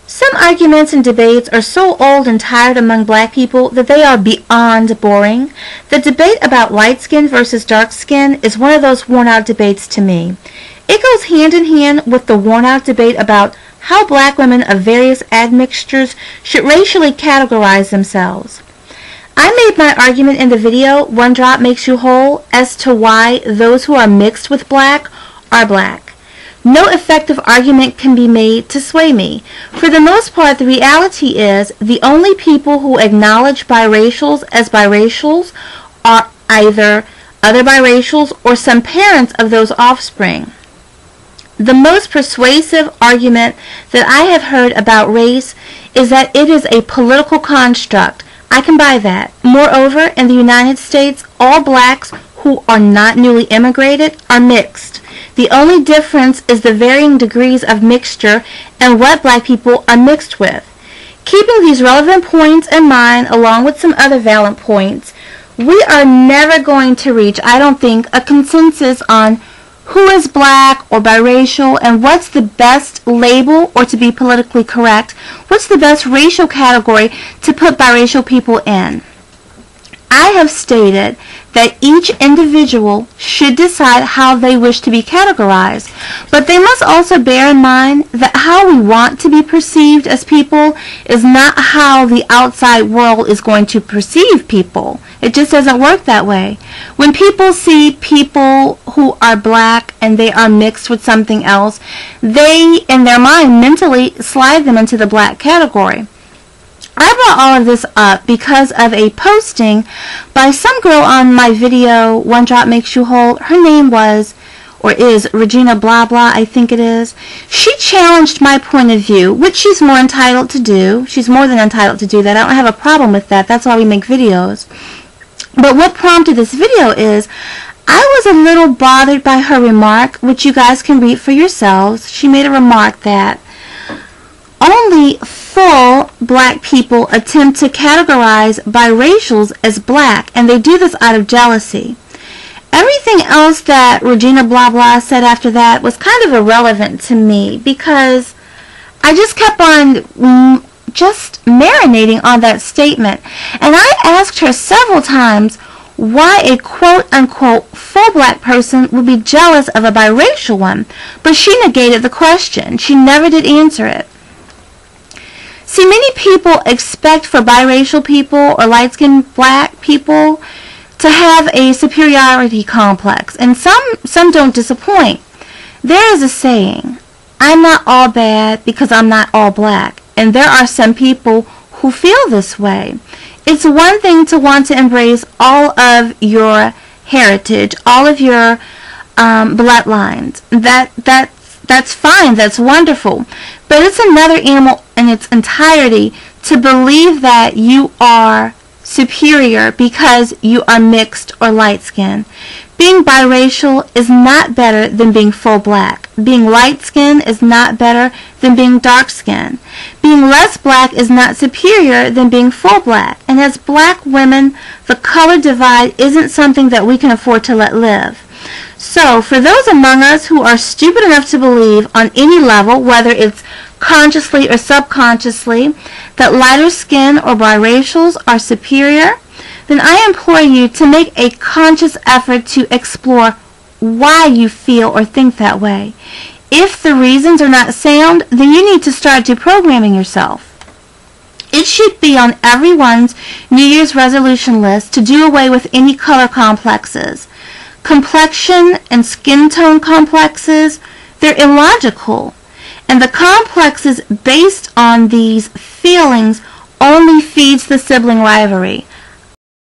Some arguments and debates are so old and tired among black people that they are beyond boring. The debate about light skin versus dark skin is one of those worn-out debates to me. It goes hand in hand with the worn-out debate about how black women of various admixtures should racially categorize themselves. I made my argument in the video, One Drop Makes You Whole, as to why those who are mixed with black are black. No effective argument can be made to sway me. For the most part, the reality is the only people who acknowledge biracials as biracials are either other biracials or some parents of those offspring. The most persuasive argument that I have heard about race is that it is a political construct. I can buy that. Moreover, in the United States, all blacks who are not newly immigrated are mixed. The only difference is the varying degrees of mixture and what black people are mixed with. Keeping these relevant points in mind, along with some other valid points, we are never going to reach, I don't think, a consensus on who is black or biracial and what's the best label, or to be politically correct, what's the best racial category to put biracial people in. I have stated that each individual should decide how they wish to be categorized, but they must also bear in mind that how we want to be perceived as people is not how the outside world is going to perceive people. It just doesn't work that way. When people see people who are black and they are mixed with something else, they, in their mind, mentally slide them into the black category. I brought all of this up because of a posting by some girl on my video, One Drop Makes You Whole. Her name was, or is, Regina Blah Blah, I think it is. She challenged my point of view, which she's more entitled to do. She's more than entitled to do that. I don't have a problem with that. That's why we make videos. But what prompted this video is, I was a little bothered by her remark, which you guys can read for yourselves. She made a remark that only full black people attempt to categorize biracials as black, and they do this out of jealousy. Everything else that Regina Blah Blah said after that was kind of irrelevant to me because I just kept on just marinating on that statement. And I asked her several times why a quote-unquote full black person would be jealous of a biracial one, but she negated the question. She never did answer it. See, many people expect for biracial people or light-skinned black people to have a superiority complex, and some don't disappoint. There is a saying, I'm not all bad because I'm not all black, and there are some people who feel this way. It's one thing to want to embrace all of your heritage, all of your bloodlines. That's fine, that's wonderful. But it's another animal in its entirety to believe that you are superior because you are mixed or light-skinned. Being biracial is not better than being full black. Being light-skinned is not better than being dark-skinned. Being less black is not superior than being full black. And as black women, the color divide isn't something that we can afford to let live. So, for those among us who are stupid enough to believe on any level, whether it's consciously or subconsciously, that lighter skin or biracials are superior, then I implore you to make a conscious effort to explore why you feel or think that way. If the reasons are not sound, then you need to start deprogramming yourself. It should be on everyone's New Year's resolution list to do away with any color complexes. Complexion and skin tone complexes, they're illogical. And the complexes based on these feelings only feeds the sibling rivalry.